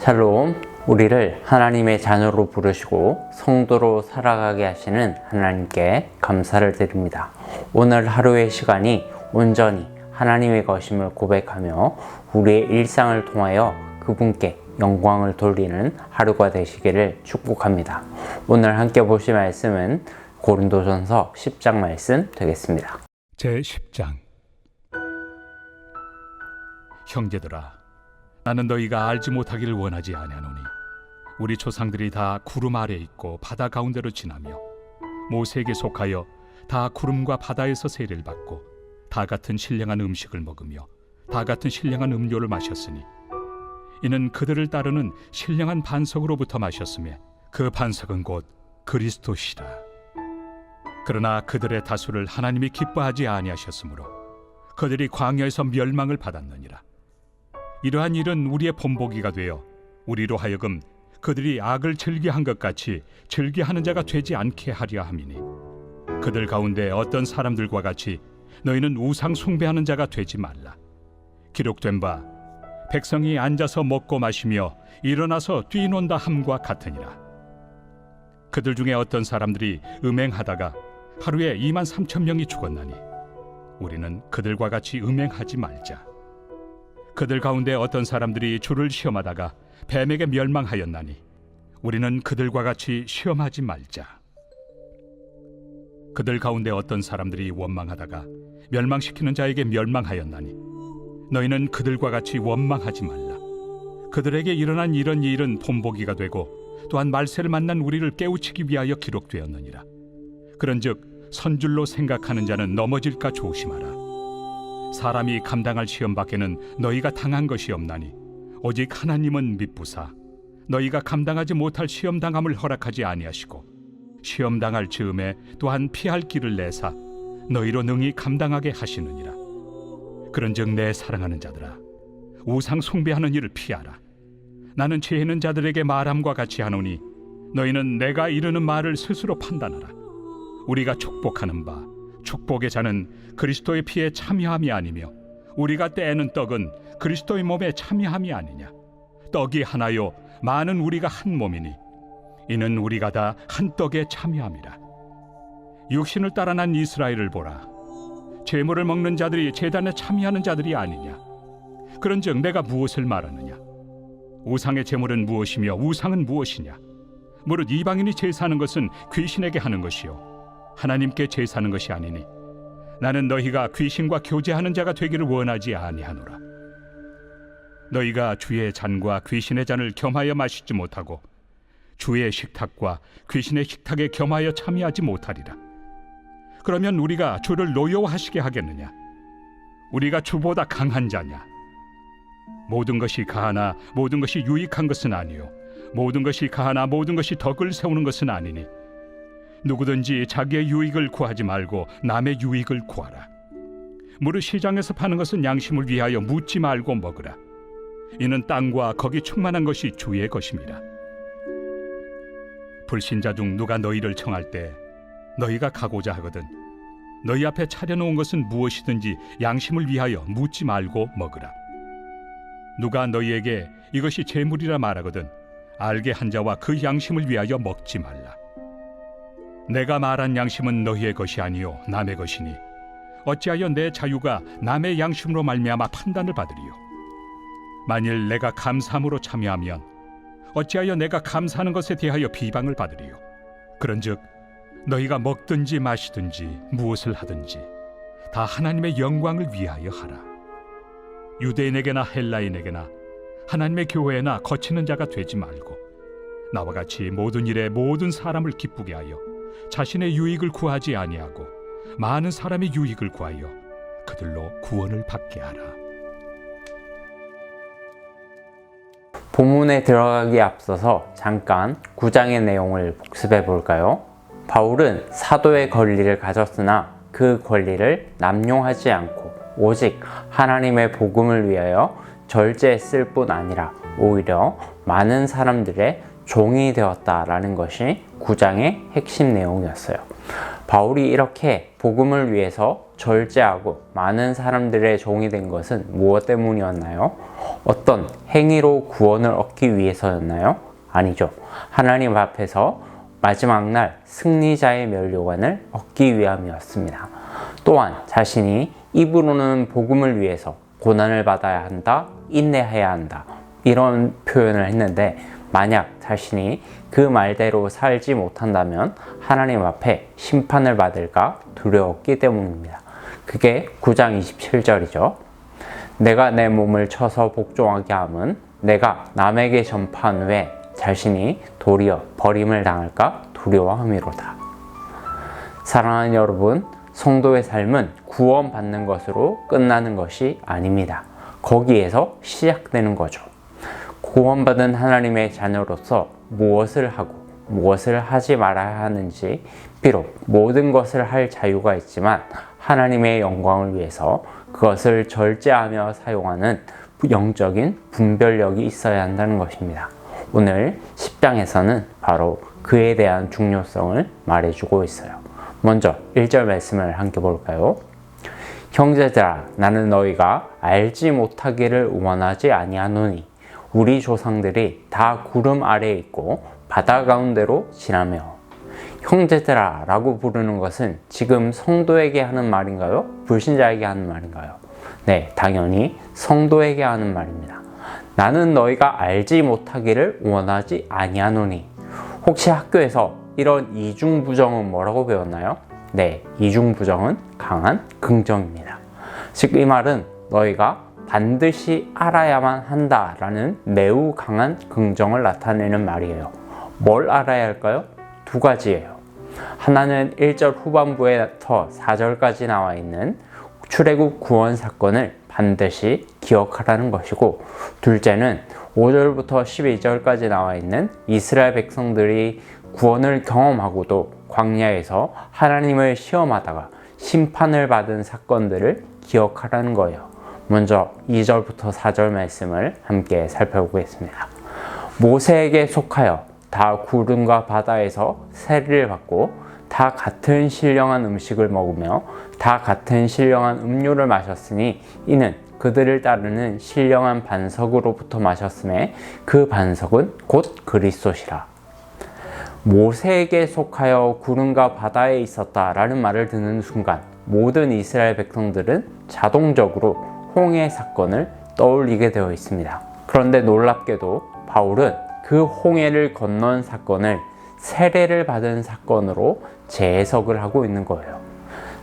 샬롬, 우리를 하나님의 자녀로 부르시고 성도로 살아가게 하시는 하나님께 감사를 드립니다. 오늘 하루의 시간이 온전히 하나님의 것임을 고백하며 우리의 일상을 통하여 그분께 영광을 돌리는 하루가 되시기를 축복합니다. 오늘 함께 보실 말씀은 고린도전서 10장 말씀 되겠습니다. 제10장. 형제들아, 나는 너희가 알지 못하기를 원하지 아니하노니 우리 조상들이 다 구름 아래 있고 바다 가운데로 지나며 모세에게 속하여 다 구름과 바다에서 세례를 받고 다 같은 신령한 음식을 먹으며 다 같은 신령한 음료를 마셨으니 이는 그들을 따르는 신령한 반석으로부터 마셨으며 그 반석은 곧 그리스도시라. 그러나 그들의 다수를 하나님이 기뻐하지 아니하셨으므로 그들이 광야에서 멸망을 받았느니라. 이러한 일은 우리의 본보기가 되어 우리로 하여금 그들이 악을 즐기한 것 같이 즐기하는 자가 되지 않게 하려 함이니, 그들 가운데 어떤 사람들과 같이 너희는 우상 숭배하는 자가 되지 말라. 기록된 바 백성이 앉아서 먹고 마시며 일어나서 뛰논다 함과 같으니라. 그들 중에 어떤 사람들이 음행하다가 하루에 23,000명이 죽었나니 우리는 그들과 같이 음행하지 말자. 그들 가운데 어떤 사람들이 주를 시험하다가 뱀에게 멸망하였나니 우리는 그들과 같이 시험하지 말자. 그들 가운데 어떤 사람들이 원망하다가 멸망시키는 자에게 멸망하였나니 너희는 그들과 같이 원망하지 말라. 그들에게 일어난 이런 일은 본보기가 되고 또한 말세를 만난 우리를 깨우치기 위하여 기록되었느니라. 그런즉 선줄로 생각하는 자는 넘어질까 조심하라. 사람이 감당할 시험 밖에는 너희가 당한 것이 없나니 오직 하나님은 미쁘사 너희가 감당하지 못할 시험 당함을 허락하지 아니하시고 시험 당할 즈음에 또한 피할 길을 내사 너희로 능히 감당하게 하시느니라. 그런즉 내 사랑하는 자들아, 우상 숭배하는 일을 피하라. 나는 지혜 있는 자들에게 말함과 같이 하노니 너희는 내가 이르는 말을 스스로 판단하라. 우리가 축복하는 바 축복의 자는 그리스도의 피에 참여함이 아니며 우리가 떼는 떡은 그리스도의 몸에 참여함이 아니냐. 떡이 하나요 많은 우리가 한 몸이니 이는 우리가 다 한 떡에 참여함이라. 육신을 따라 난 이스라엘을 보라. 제물을 먹는 자들이 제단에 참여하는 자들이 아니냐. 그런즉 내가 무엇을 말하느냐. 우상의 제물은 무엇이며 우상은 무엇이냐. 무릇 이방인이 제사하는 것은 귀신에게 하는 것이요 하나님께 제사하는 것이 아니니 나는 너희가 귀신과 교제하는 자가 되기를 원하지 아니하노라. 너희가 주의 잔과 귀신의 잔을 겸하여 마시지 못하고 주의 식탁과 귀신의 식탁에 겸하여 참여하지 못하리라. 그러면 우리가 주를 노여워하시게 하겠느냐. 우리가 주보다 강한 자냐. 모든 것이 가하나 모든 것이 유익한 것은 아니요 모든 것이 가하나 모든 것이 덕을 세우는 것은 아니니 누구든지 자기의 유익을 구하지 말고 남의 유익을 구하라. 무릇 시장에서 파는 것은 양심을 위하여 묻지 말고 먹으라. 이는 땅과 거기 충만한 것이 주의 것임이라. 불신자 중 누가 너희를 청할 때 너희가 가고자 하거든 너희 앞에 차려놓은 것은 무엇이든지 양심을 위하여 묻지 말고 먹으라. 누가 너희에게 이것이 제물이라 말하거든 알게 한 자와 그 양심을 위하여 먹지 말라. 내가 말한 양심은 너희의 것이 아니요 남의 것이니 어찌하여 내 자유가 남의 양심으로 말미암아 판단을 받으리요. 만일 내가 감사함으로 참여하면 어찌하여 내가 감사하는 것에 대하여 비방을 받으리요. 그런즉 너희가 먹든지 마시든지 무엇을 하든지 다 하나님의 영광을 위하여 하라. 유대인에게나 헬라인에게나 하나님의 교회에나 거치는 자가 되지 말고 나와 같이 모든 일에 모든 사람을 기쁘게 하여 자신의 유익을 구하지 아니하고 많은 사람의 유익을 구하여 그들로 구원을 받게 하라. 본문에 들어가기에 앞서서 잠깐 9장의 내용을 복습해 볼까요? 바울은 사도의 권리를 가졌으나 그 권리를 남용하지 않고 오직 하나님의 복음을 위하여 절제했을 뿐 아니라 오히려 많은 사람들의 종이 되었다라는 것이 9장의 핵심 내용이었어요. 바울이 이렇게 복음을 위해서 절제하고 많은 사람들의 종이 된 것은 무엇 때문이었나요? 어떤 행위로 구원을 얻기 위해서였나요? 아니죠. 하나님 앞에서 마지막 날 승리자의 면류관을 얻기 위함이었습니다. 또한 자신이 입으로는 복음을 위해서 고난을 받아야 한다, 인내해야 한다, 이런 표현을 했는데, 만약 자신이 그 말대로 살지 못한다면 하나님 앞에 심판을 받을까 두려웠기 때문입니다. 그게 9장 27절이죠. 내가 내 몸을 쳐서 복종하게 함은 내가 남에게 전파한 후에 자신이 도리어 버림을 당할까 두려워함이로다. 사랑하는 여러분, 성도의 삶은 구원받는 것으로 끝나는 것이 아닙니다. 거기에서 시작되는 거죠. 구원받은 하나님의 자녀로서 무엇을 하고 무엇을 하지 말아야 하는지, 비록 모든 것을 할 자유가 있지만 하나님의 영광을 위해서 그것을 절제하며 사용하는 영적인 분별력이 있어야 한다는 것입니다. 오늘 10장에서는 바로 그에 대한 중요성을 말해주고 있어요. 먼저 1절 말씀을 함께 볼까요? 형제들아, 나는 너희가 알지 못하기를 원하지 아니하노니 우리 조상들이 다 구름 아래에 있고 바다 가운데로 지나며. 형제들아 라고 부르는 것은 지금 성도에게 하는 말인가요? 불신자에게 하는 말인가요? 네, 당연히 성도에게 하는 말입니다. 나는 너희가 알지 못하기를 원하지 아니하노니. 혹시 학교에서 이런 이중부정은 뭐라고 배웠나요? 네, 이중부정은 강한 긍정입니다. 즉 이 말은 너희가 반드시 알아야만 한다라는 매우 강한 긍정을 나타내는 말이에요. 뭘 알아야 할까요? 두 가지예요. 하나는 1절 후반부에부터 4절까지 나와 있는 출애굽 구원 사건을 반드시 기억하라는 것이고, 둘째는 5절부터 12절까지 나와 있는 이스라엘 백성들이 구원을 경험하고도 광야에서 하나님을 시험하다가 심판을 받은 사건들을 기억하라는 거예요. 먼저 2절부터 4절 말씀을 함께 살펴보겠습니다. 모세에게 속하여 다 구름과 바다에서 세례를 받고 다 같은 신령한 음식을 먹으며 다 같은 신령한 음료를 마셨으니 이는 그들을 따르는 신령한 반석으로부터 마셨음에 그 반석은 곧 그리스도시라. 모세에게 속하여 구름과 바다에 있었다라는 말을 듣는 순간 모든 이스라엘 백성들은 자동적으로 홍해 사건을 떠올리게 되어 있습니다. 그런데 놀랍게도 바울은 그 홍해를 건넌 사건을 세례를 받은 사건으로 재해석을 하고 있는 거예요.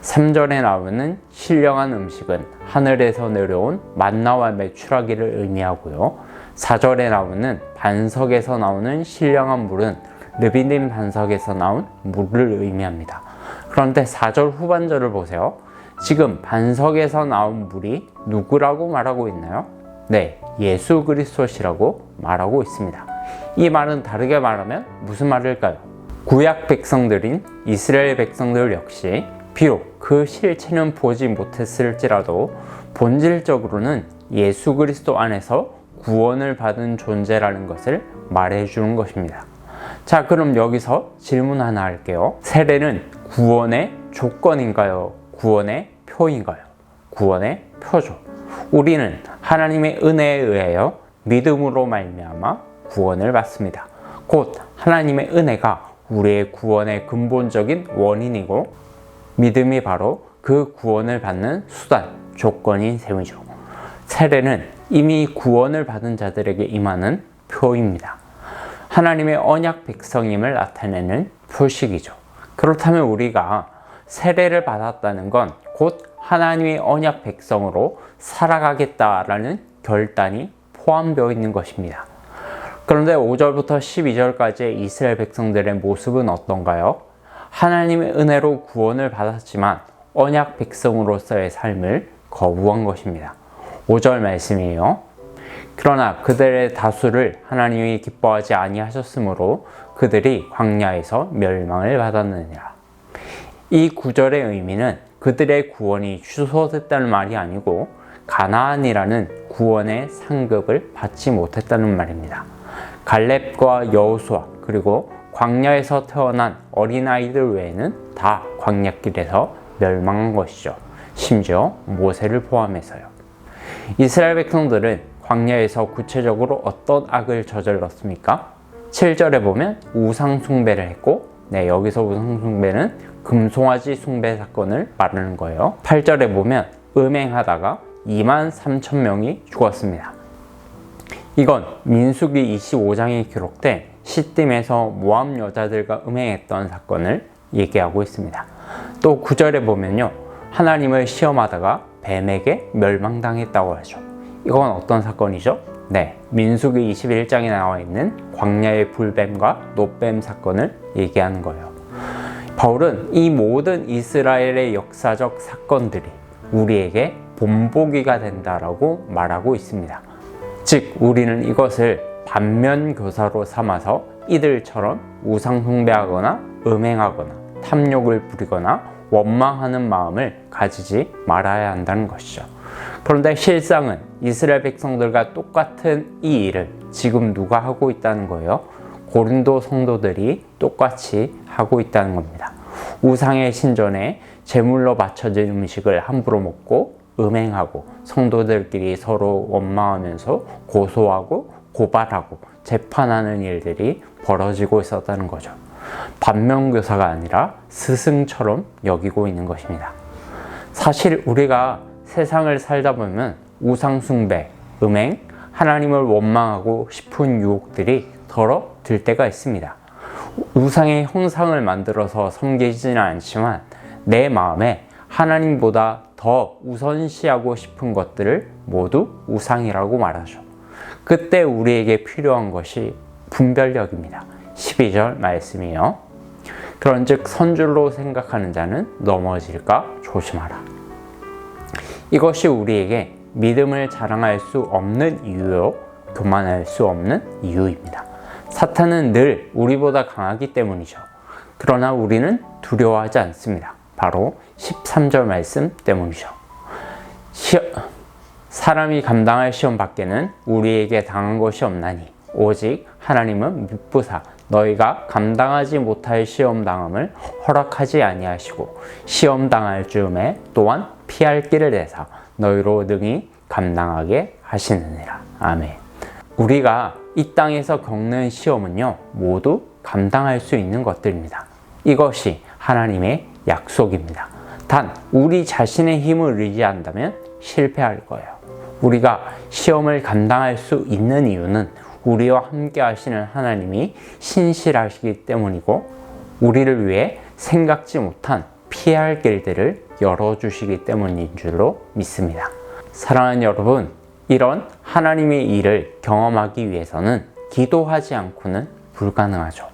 3절에 나오는 신령한 음식은 하늘에서 내려온 만나와 메추라기를 의미하고요. 4절에 나오는 반석에서 나오는 신령한 물은 르비딤 반석에서 나온 물을 의미합니다. 그런데 4절 후반절을 보세요. 지금 반석에서 나온 물이 누구라고 말하고 있나요? 네, 예수 그리스도시라고 말하고 있습니다. 이 말은 다르게 말하면 무슨 말일까요? 구약 백성들인 이스라엘 백성들 역시 비록 그 실체는 보지 못했을지라도 본질적으로는 예수 그리스도 안에서 구원을 받은 존재라는 것을 말해주는 것입니다. 자, 그럼 여기서 질문 하나 할게요. 세례는 구원의 조건인가요? 구원의 표인가요? 구원의 표죠. 우리는 하나님의 은혜에 의하여 믿음으로 말미암아 구원을 받습니다. 곧 하나님의 은혜가 우리의 구원의 근본적인 원인이고 믿음이 바로 그 구원을 받는 수단, 조건인 셈이죠. 세례는 이미 구원을 받은 자들에게 임하는 표입니다. 하나님의 언약 백성임을 나타내는 표식이죠. 그렇다면 우리가 세례를 받았다는 건 곧 하나님의 언약 백성으로 살아가겠다라는 결단이 포함되어 있는 것입니다. 그런데 5절부터 12절까지의 이스라엘 백성들의 모습은 어떤가요? 하나님의 은혜로 구원을 받았지만 언약 백성으로서의 삶을 거부한 것입니다. 5절 말씀이에요. 그러나 그들의 다수를 하나님이 기뻐하지 아니하셨으므로 그들이 광야에서 멸망을 받았느니라. 이 구절의 의미는 그들의 구원이 취소됐다는 말이 아니고 가나안이라는 구원의 상급을 받지 못했다는 말입니다. 갈렙과 여호수아 그리고 광야에서 태어난 어린아이들 외에는 다 광야길에서 멸망한 것이죠. 심지어 모세를 포함해서요. 이스라엘 백성들은 광야에서 구체적으로 어떤 악을 저질렀습니까? 7절에 보면 우상 숭배를 했고, 여기서 우상 숭배는 금송아지 숭배 사건을 말하는 거예요. 8절에 보면 음행하다가 23,000명이 죽었습니다. 이건 민수기 25장에 기록된 시딤에서 모압 여자들과 음행했던 사건을 얘기하고 있습니다. 또 9절에 보면요, 하나님을 시험하다가 뱀에게 멸망당했다고 하죠. 이건 어떤 사건이죠? 민수기 21장에 나와 있는 광야의 불뱀과 노뱀 사건을 얘기하는 거예요. 바울은 이 모든 이스라엘의 역사적 사건들이 우리에게 본보기가 된다라고 말하고 있습니다. 즉, 우리는 이것을 반면교사로 삼아서 이들처럼 우상 숭배하거나 음행하거나 탐욕을 부리거나 원망하는 마음을 가지지 말아야 한다는 것이죠. 그런데 실상은 이스라엘 백성들과 똑같은 이 일을 지금 누가 하고 있다는 거예요? 고린도 성도들이 똑같이 하고 있다는 겁니다. 우상의 신전에 제물로 바쳐진 음식을 함부로 먹고 음행하고 성도들끼리 서로 원망하면서 고소하고 고발하고 재판하는 일들이 벌어지고 있었다는 거죠. 반면교사가 아니라 스승처럼 여기고 있는 것입니다. 사실 우리가 세상을 살다 보면 우상 숭배, 음행, 하나님을 원망하고 싶은 유혹들이 덜어 들 때가 있습니다. 우상의 형상을 만들어서 섬기지는 않지만 내 마음에 하나님보다 더 우선시하고 싶은 것들을 모두 우상이라고 말하죠. 그때 우리에게 필요한 것이 분별력입니다. 12절 말씀이요. 그런즉 선줄로 생각하는 자는 넘어질까 조심하라. 이것이 우리에게 믿음을 자랑할 수 없는 이유요, 교만할 수 없는 이유입니다. 사탄은 늘 우리보다 강하기 때문이죠. 그러나 우리는 두려워하지 않습니다. 바로 13절 말씀 때문이죠. 사람이 감당할 시험 밖에는 우리에게 당한 것이 없나니 오직 하나님은 미쁘사 너희가 감당하지 못할 시험 당함을 허락하지 아니하시고 시험 당할 즈음에 또한 피할 길을 내사 너희로 능히 감당하게 하시느니라. 아멘. 우리가 이 땅에서 겪는 시험은요, 모두 감당할 수 있는 것들입니다. 이것이 하나님의 약속입니다. 단 우리 자신의 힘을 의지한다면 실패할 거예요. 우리가 시험을 감당할 수 있는 이유는 우리와 함께 하시는 하나님이 신실하시기 때문이고, 우리를 위해 생각지 못한 피할 길들을 열어주시기 때문인 줄로 믿습니다. 사랑하는 여러분, 이런 하나님의 일을 경험하기 위해서는 기도하지 않고는 불가능하죠.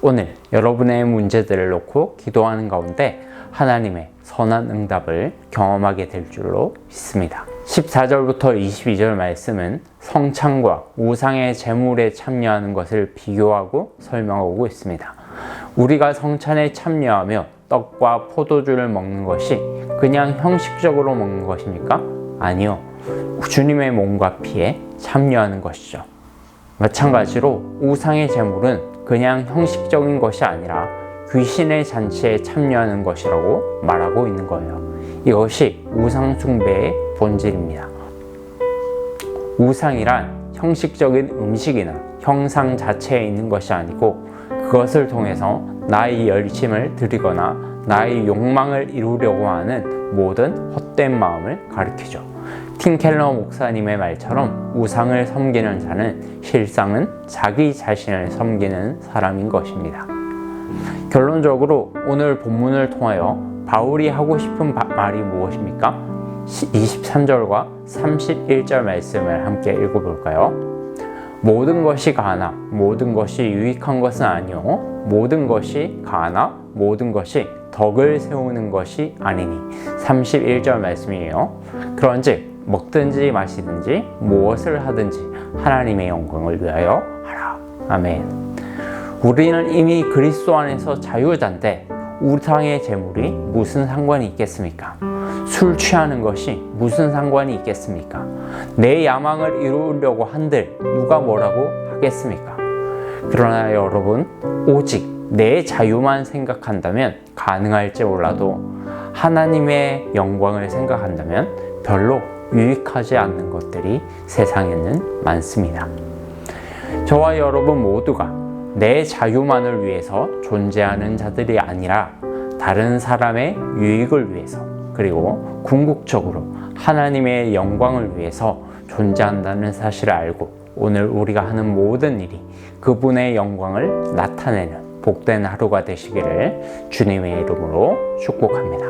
오늘 여러분의 문제들을 놓고 기도하는 가운데 하나님의 선한 응답을 경험하게 될 줄로 믿습니다. 14절부터 22절 말씀은 성찬과 우상의 제물에 참여하는 것을 비교하고 설명하고 있습니다. 우리가 성찬에 참여하며 떡과 포도주를 먹는 것이 그냥 형식적으로 먹는 것입니까? 아니요. 주님의 몸과 피에 참여하는 것이죠. 마찬가지로 우상의 제물은 그냥 형식적인 것이 아니라 귀신의 잔치에 참여하는 것이라고 말하고 있는 거예요. 이것이 우상 숭배의 본질입니다. 우상이란 형식적인 음식이나 형상 자체에 있는 것이 아니고 그것을 통해서 나의 열심을 드리거나 나의 욕망을 이루려고 하는 모든 헛된 마음을 가리키죠. 팀 켈러 목사님의 말처럼 우상을 섬기는 자는 실상은 자기 자신을 섬기는 사람인 것입니다. 결론적으로 오늘 본문을 통하여 바울이 하고 싶은 말이 무엇입니까? 23절과 31절 말씀을 함께 읽어볼까요? 모든 것이 가하나 모든 것이 유익한 것은 아니요 모든 것이 가하나 모든 것이 덕을 세우는 것이 아니니. 31절 말씀이에요. 그런즉 먹든지 마시든지 무엇을 하든지 하나님의 영광을 위하여 하라. 아멘. 우리는 이미 그리스도 안에서 자유자인데 우상의 제물이 무슨 상관이 있겠습니까? 술 취하는 것이 무슨 상관이 있겠습니까? 내 야망을 이루려고 한들 누가 뭐라고 하겠습니까? 그러나 여러분, 오직 내 자유만 생각한다면 가능할지 몰라도 하나님의 영광을 생각한다면 별로 유익하지 않는 것들이 세상에는 많습니다. 저와 여러분 모두가 내 자유만을 위해서 존재하는 자들이 아니라 다른 사람의 유익을 위해서, 그리고 궁극적으로 하나님의 영광을 위해서 존재한다는 사실을 알고 오늘 우리가 하는 모든 일이 그분의 영광을 나타내는 복된 하루가 되시기를 주님의 이름으로 축복합니다.